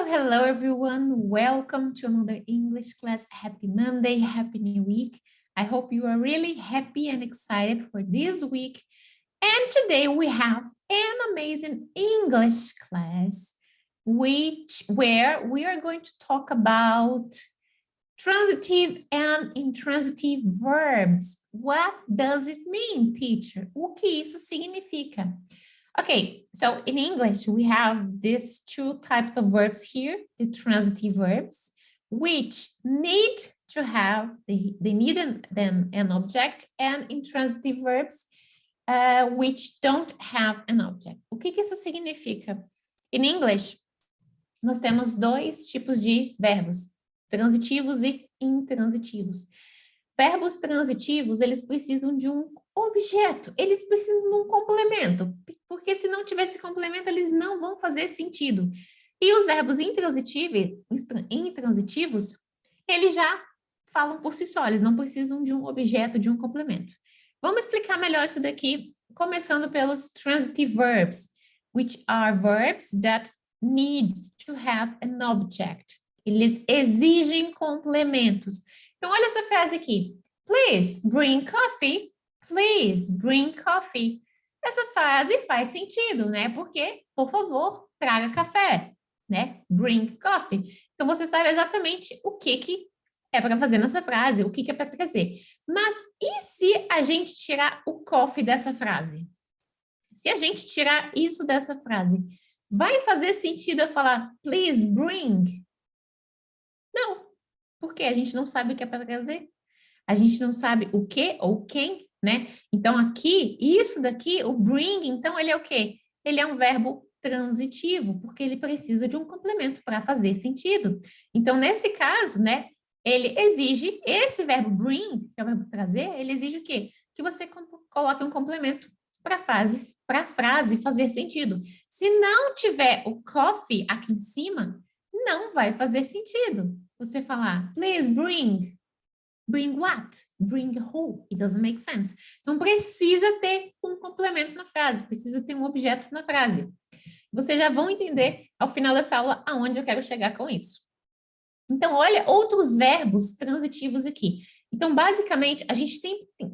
Hello everyone. Welcome to another English class. Happy Monday, happy new week. I hope you are really happy and excited for this week. And today we have an amazing English class where we are going to talk about transitive and intransitive verbs. What does it mean, teacher? O que isso significa? Okay, so in English, we have these two types of verbs here, the transitive verbs, which need to have, they need an object, and intransitive verbs, which don't have an object. O que isso significa? In English, nós temos dois tipos de verbos, transitivos e intransitivos. Verbos transitivos, eles precisam de um objeto, eles precisam de um complemento, porque se não tivesse complemento, eles não vão fazer sentido. E os verbos intransitivos, eles já falam por si só, eles não precisam de um objeto, de um complemento. Vamos explicar melhor isso daqui, começando pelos transitive verbs, which are verbs that need to have an object. Eles exigem complementos. Então, olha essa frase aqui. Please bring coffee. Please bring coffee. Essa frase faz sentido, né? Porque, por favor, traga café, né? Bring coffee. Então, você sabe exatamente o que é para fazer nessa frase, o que é para trazer. Mas e se a gente tirar o coffee dessa frase? Se a gente tirar isso dessa frase, vai fazer sentido eu falar please bring? Não, porque a gente não sabe o que é para trazer. A gente não sabe o que ou quem, né? Então, aqui, isso daqui, o bring, então, ele é o quê? Ele é um verbo transitivo, porque ele precisa de um complemento para fazer sentido. Então, nesse caso, né, ele exige, esse verbo bring, que é o verbo trazer, ele exige o quê? Que você coloque um complemento para a frase fazer sentido. Se não tiver o coffee aqui em cima, não vai fazer sentido. Você falar, please bring. Bring what? Bring who? It doesn't make sense. Então, precisa ter um complemento na frase, precisa ter um objeto na frase. Vocês já vão entender ao final dessa aula aonde eu quero chegar com isso. Então, olha, outros verbos transitivos aqui. Então, basicamente, a gente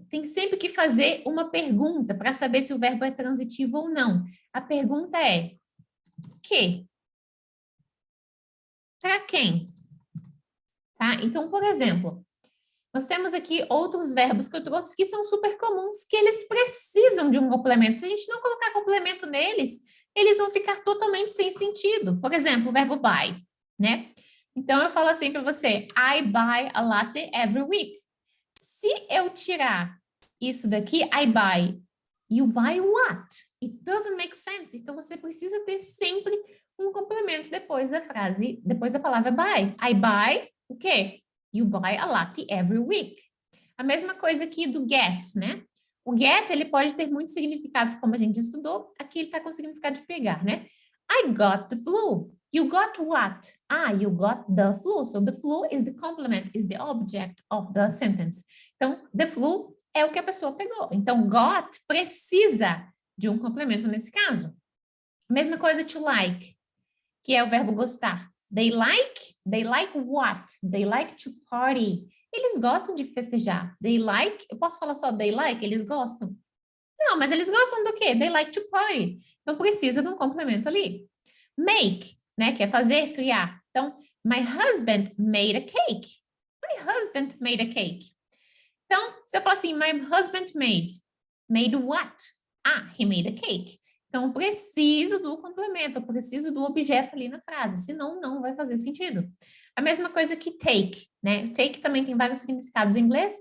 tem sempre que fazer uma pergunta para saber se o verbo é transitivo ou não. A pergunta é, que? Para quem? Tá? Então, por exemplo, nós temos aqui outros verbos que eu trouxe que são super comuns, que eles precisam de um complemento. Se a gente não colocar complemento neles, eles vão ficar totalmente sem sentido. Por exemplo, o verbo buy, né? Então, eu falo assim para você, I buy a latte every week. Se eu tirar isso daqui, I buy, you buy what? It doesn't make sense. Então, você precisa ter sempre um complemento depois da frase, depois da palavra buy. I buy, o quê? You buy a latte every week. A mesma coisa aqui do get, né? O get, ele pode ter muitos significados, como a gente estudou. Aqui ele está com o significado de pegar, né? I got the flu. You got what? Ah, you got the flu. So the flu is the complement, is the object of the sentence. Então, the flu é o que a pessoa pegou. Então, got precisa de um complemento nesse caso. Mesma coisa to like, que é o verbo gostar. They like what? They like to party. Eles gostam de festejar. They like, eu posso falar só they like? Eles gostam? Não, mas eles gostam do quê? They like to party. Então, precisa de um complemento ali. Make, né? Que é fazer, criar. Então, my husband made a cake. My husband made a cake. Então, se eu falar assim, my husband made what? Ah, he made a cake. Então, eu preciso do complemento, eu preciso do objeto ali na frase, senão não vai fazer sentido. A mesma coisa que take, né? Take também tem vários significados em inglês,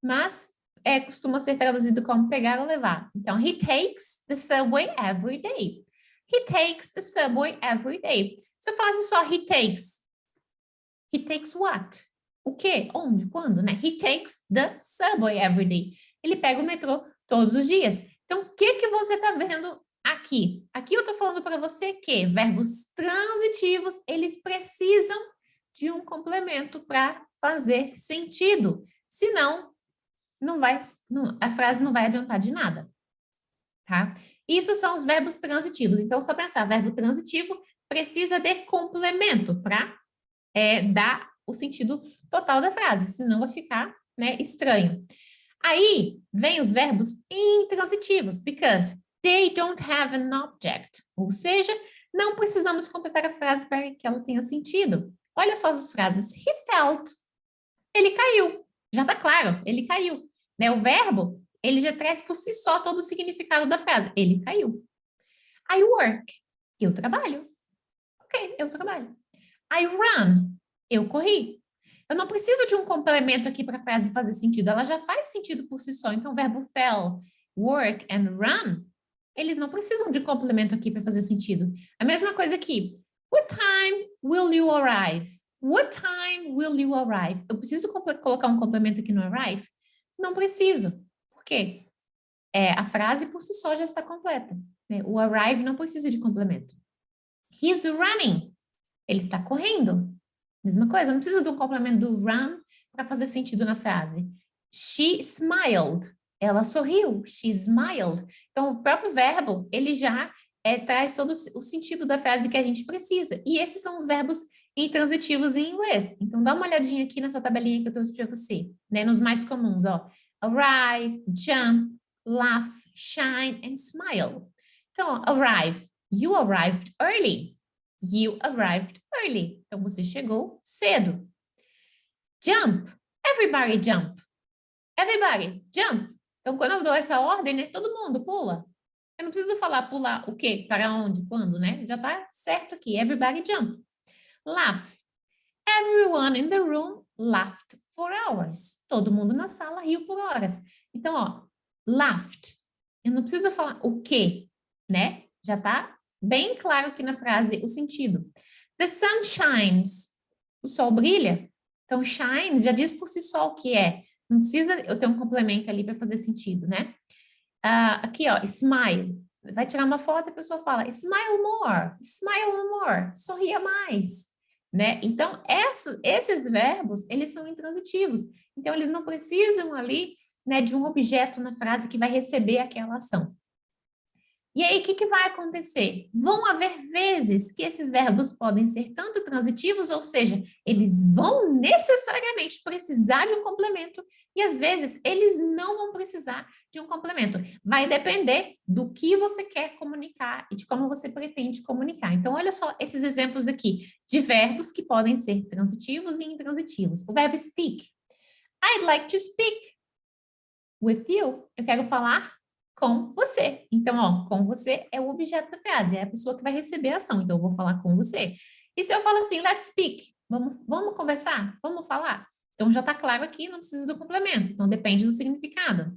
mas costuma ser traduzido como pegar ou levar. Então, he takes the subway every day. He takes the subway every day. Se eu falasse só he takes what? O quê? Onde? Quando? Né? He takes the subway every day. Ele pega o metrô todos os dias. Então, o que você está vendo aqui? Aqui eu estou falando para você que verbos transitivos, eles precisam de um complemento para fazer sentido. Senão, a frase não vai adiantar de nada. Tá? Isso são os verbos transitivos. Então, só pensar, verbo transitivo precisa de complemento para dar o sentido total da frase, senão vai ficar, né, estranho. Aí, vem os verbos intransitivos, because they don't have an object. Ou seja, não precisamos completar a frase para que ela tenha sentido. Olha só as frases. He felt. Ele caiu. Já está claro, ele caiu. Né? O verbo, ele já traz por si só todo o significado da frase. Ele caiu. I work. Eu trabalho. Ok, eu trabalho. I run. Eu corri. Eu não preciso de um complemento aqui para a frase fazer sentido. Ela já faz sentido por si só. Então, o verbo fell, work and run, eles não precisam de complemento aqui para fazer sentido. A mesma coisa aqui. What time will you arrive? What time will you arrive? Eu preciso colocar um complemento aqui no arrive? Não preciso. Por quê? A frase por si só já está completa. Né? O arrive não precisa de complemento. He's running. Ele está correndo. Mesma coisa, não precisa de um complemento do run para fazer sentido na frase. She smiled. Ela sorriu. She smiled. Então, o próprio verbo, ele já traz todo o sentido da frase que a gente precisa. E esses são os verbos intransitivos em inglês. Então, dá uma olhadinha aqui nessa tabelinha que eu trouxe para você, né? Nos mais comuns, ó. Arrive, jump, laugh, shine and smile. Então, arrive. You arrived early. You arrived early. Então, você chegou cedo. Jump. Everybody jump. Everybody jump. Então, quando eu dou essa ordem, né? Todo mundo pula. Eu não preciso falar pular o quê, para onde, quando, né? Já tá certo aqui. Everybody jump. Laugh. Everyone in the room laughed for hours. Todo mundo na sala riu por horas. Então, ó, laughed. Eu não preciso falar o quê, né? Já tá bem claro aqui na frase o sentido. The sun shines. O sol brilha. Então, shines já diz por si só o que é. Não precisa eu ter um complemento ali para fazer sentido, né? Aqui, ó, smile. Vai tirar uma foto e a pessoa fala, smile more, sorria mais, né? Então, esses verbos, eles são intransitivos. Então, eles não precisam ali, né, de um objeto na frase que vai receber aquela ação. E aí, o que vai acontecer? Vão haver vezes que esses verbos podem ser tanto transitivos, ou seja, eles vão necessariamente precisar de um complemento, e às vezes eles não vão precisar de um complemento. Vai depender do que você quer comunicar e de como você pretende comunicar. Então, olha só esses exemplos aqui de verbos que podem ser transitivos e intransitivos. O verbo speak. I'd like to speak with you. Eu quero falar com você. Então, ó, com você é o objeto da frase, é a pessoa que vai receber a ação. Então, eu vou falar com você. E se eu falo assim, let's speak, vamos conversar, vamos falar? Então, já está claro aqui, não precisa do complemento. Então, depende do significado.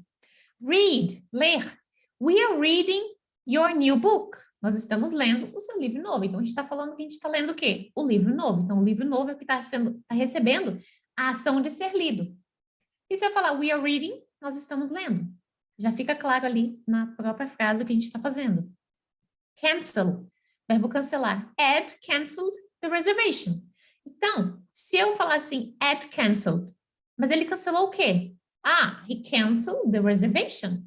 Read, ler. We are reading your new book. Nós estamos lendo o seu livro novo. Então, a gente está falando que a gente está lendo o quê? O livro novo. Então, o livro novo é o que está recebendo a ação de ser lido. E se eu falar we are reading, nós estamos lendo. Já fica claro ali na própria frase o que a gente está fazendo. Cancel, verbo cancelar. Ed canceled the reservation. Então, se eu falar assim, Ed canceled, mas ele cancelou o quê? He canceled the reservation.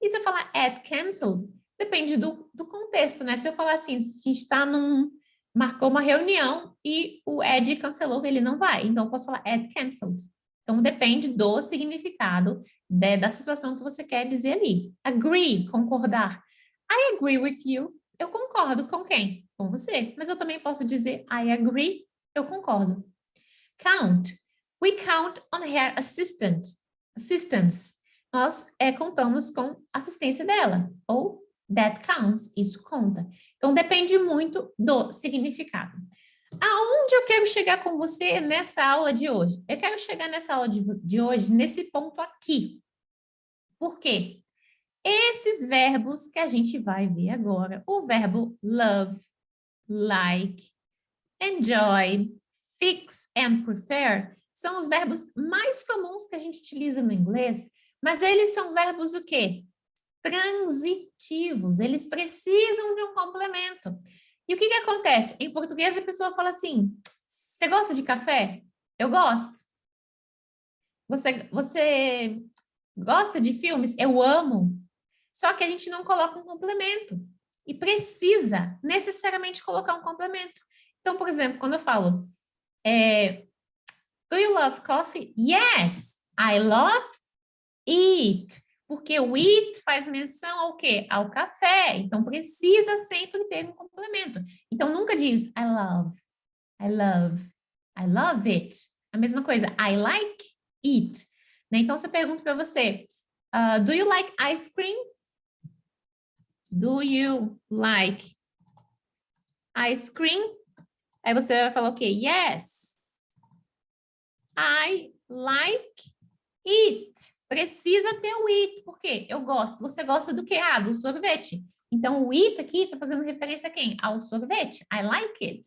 E se eu falar Ed canceled, depende do contexto, né? Se eu falar assim, a gente está marcou uma reunião e o Ed cancelou, ele não vai. Então, eu posso falar Ed canceled. Então, depende do significado da situação que você quer dizer ali. Agree, concordar. I agree with you. Eu concordo com quem? Com você. Mas eu também posso dizer I agree, eu concordo. Count. We count on her assistance. Nós contamos com a assistência dela. Ou that counts, isso conta. Então, depende muito do significado. Aonde eu quero chegar com você nessa aula de hoje? Eu quero chegar nessa aula de hoje, nesse ponto aqui. Por quê? Esses verbos que a gente vai ver agora, o verbo love, like, enjoy, fix and prefer, são os verbos mais comuns que a gente utiliza no inglês, mas eles são verbos o quê? Transitivos, eles precisam de um complemento. E o que acontece? Em português, a pessoa fala assim, você gosta de café? Eu gosto. Você gosta de filmes? Eu amo. Só que a gente não coloca um complemento. E precisa necessariamente colocar um complemento. Então, por exemplo, quando eu falo, do you love coffee? Yes, I love it. Porque o it faz menção ao quê? Ao café. Então, precisa sempre ter um complemento. Então, nunca diz I love, I love, I love it. A mesma coisa, I like it. Né? Então, você pergunta para você, do you like ice cream? Do you like ice cream? Aí você vai falar o quê? Yes, I like it. Precisa ter o it. Por quê? Eu gosto. Você gosta do quê? Ah, do sorvete. Então, o it aqui está fazendo referência a quem? Ao sorvete. I like it.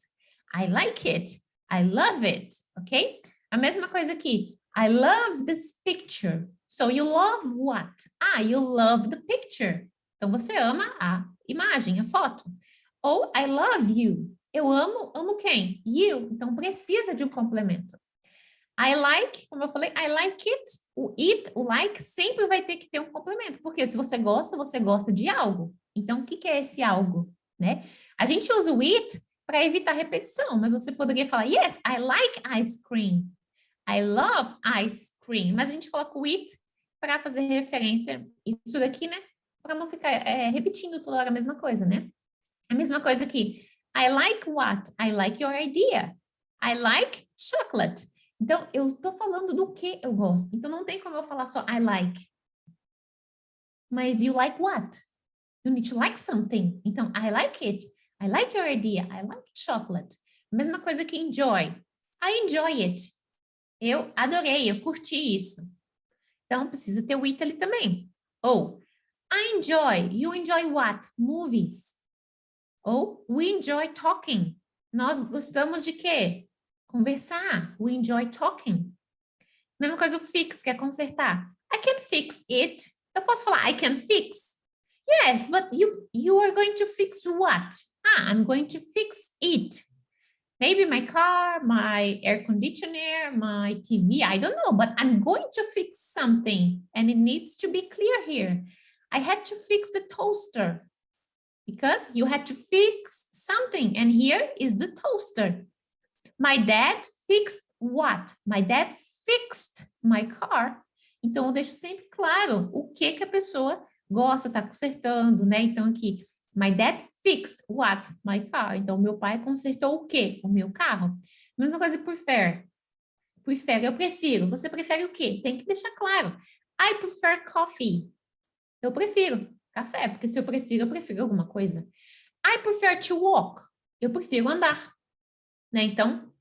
I like it. I love it. Ok? A mesma coisa aqui. I love this picture. So, you love what? Ah, you love the picture. Então, você ama a imagem, a foto. Ou I love you. Eu amo quem? You. Então, precisa de um complemento. I like, como eu falei, I like it. O like sempre vai ter que ter um complemento, porque se você gosta de algo. Então, o que é esse algo, né? A gente usa o it para evitar repetição, mas você poderia falar, yes, I like ice cream. I love ice cream. Mas a gente coloca o it para fazer referência, isso daqui, né? Para não ficar repetindo toda hora a mesma coisa, né? A mesma coisa aqui. I like what? I like your idea. I like chocolate. Então, eu estou falando do que eu gosto. Então, não tem como eu falar só I like. Mas you like what? You need to like something. Então, I like it. I like your idea. I like chocolate. Mesma coisa que enjoy. I enjoy it. Eu adorei, eu curti isso. Então, precisa ter o it ali também. Ou, I enjoy. You enjoy what? Movies. Ou, we enjoy talking. Nós gostamos de quê? Conversar. We enjoy talking. Mesma coisa o fix, que é consertar. I can fix it. Eu posso falar I can fix. Yes, but you are going to fix what? Ah, I'm going to fix it. Maybe my car, my air conditioner, my TV, I don't know, but I'm going to fix something and it needs to be clear here. I had to fix the toaster because you had to fix something and here is the toaster. My dad fixed what? My dad fixed my car. Então, eu deixo sempre claro o que a pessoa gosta, tá consertando, né? Então, aqui, my dad fixed what? My car. Então, meu pai consertou o quê? O meu carro. Mesma coisa prefer. Prefer, eu prefiro. Você prefere o quê? Tem que deixar claro. I prefer coffee. Eu prefiro café, porque se eu prefiro alguma coisa. I prefer to walk. Eu prefiro andar, né? Então,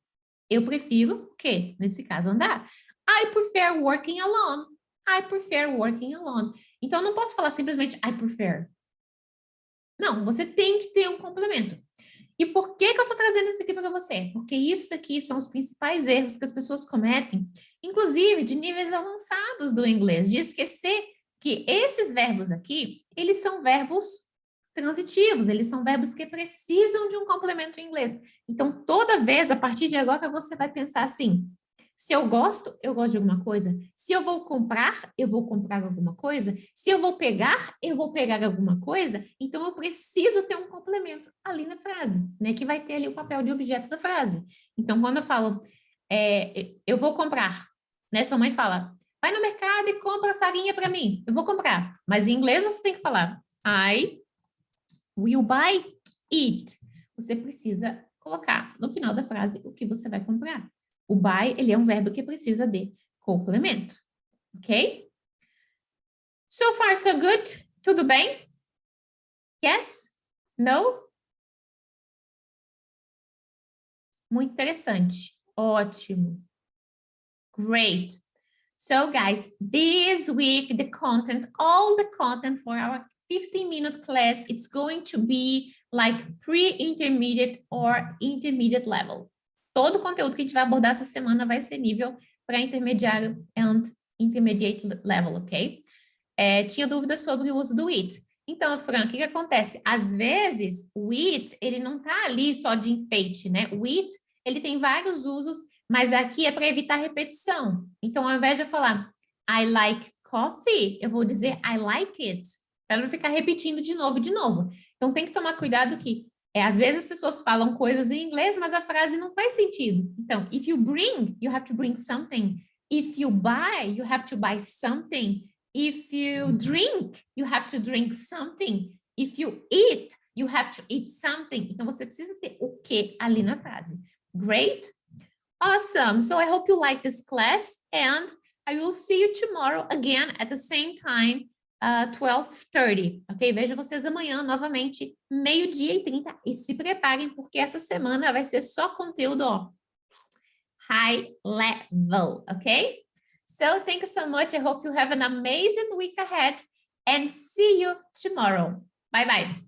eu prefiro o quê? Nesse caso, andar. I prefer working alone. I prefer working alone. Então, eu não posso falar simplesmente I prefer. Não, você tem que ter um complemento. E por que que eu estou trazendo isso aqui para você? Porque isso daqui são os principais erros que as pessoas cometem, inclusive de níveis avançados do inglês, de esquecer que esses verbos aqui, eles são verbos transitivos, eles são verbos que precisam de um complemento em inglês. Então, toda vez, a partir de agora, você vai pensar assim, se eu gosto de alguma coisa. Se eu vou comprar alguma coisa. Se eu vou pegar alguma coisa. Então, eu preciso ter um complemento ali na frase, né? Que vai ter ali o papel de objeto da frase. Então, quando eu falo, eu vou comprar, né? Sua mãe fala, vai no mercado e compra farinha para mim. Eu vou comprar. Mas em inglês você tem que falar, I will buy it. Você precisa colocar no final da frase o que você vai comprar. O buy, ele é um verbo que precisa de complemento, ok? So far, so good? Tudo bem? Yes? No? Muito interessante. Ótimo. Great. So, guys, this week, all the content for our 15-minute class, it's going to be like pre-intermediate or intermediate level. Todo o conteúdo que a gente vai abordar essa semana vai ser nível para intermediário and intermediate level, ok? Tinha dúvidas sobre o uso do it. Então, Fran, o que acontece? Às vezes, o it, ele não está ali só de enfeite, né? O it, ele tem vários usos, mas aqui é para evitar repetição. Então, ao invés de eu falar I like coffee, eu vou dizer I like it. para não ficar repetindo de novo, de novo. Então, tem que tomar cuidado que, às vezes as pessoas falam coisas em inglês, mas a frase não faz sentido. Então, if you bring, you have to bring something. If you buy, you have to buy something. If you drink, you have to drink something. If you eat, you have to eat something. Então, você precisa ter o que ali na frase. Great? Awesome. So, I hope you like this class and I will see you tomorrow again at the same time, 12:30, ok? Vejo vocês amanhã novamente, 12:30 e se preparem porque essa semana vai ser só conteúdo, ó, high level, okay? So thank you so much. I hope you have an amazing week ahead and see you tomorrow. Bye bye.